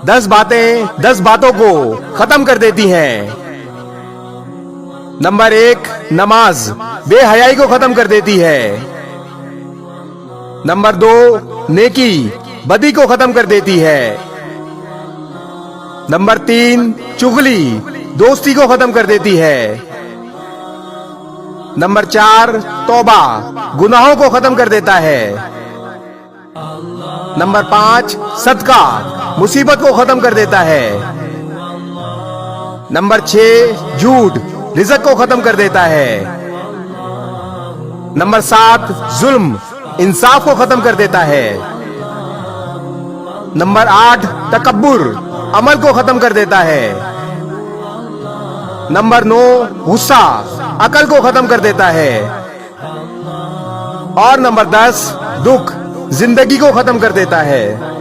10 बातें 10 बातों को खत्म कर देती हैं। नंबर 1, नमाज बेहयाई को खत्म कर देती है। नंबर 2, नेकी बदी को खत्म कर देती है। नंबर 3, चुगली दोस्ती को खत्म कर देती है। नंबर 4, तौबा गुनाहों को खत्म कर देता है। नंबर 5, सदका मुसीबत को खत्म कर देता है। नंबर 6, झूठ रिज़्क को खत्म कर देता है। नंबर 7, जुल्म इंसाफ को खत्म कर देता है। नंबर 8, तकब्बुर अमल को खत्म कर देता है। नंबर 9, गुस्सा अकल को खत्म कर देता है। और नंबर 10, दुख जिंदगी को खत्म कर देता है।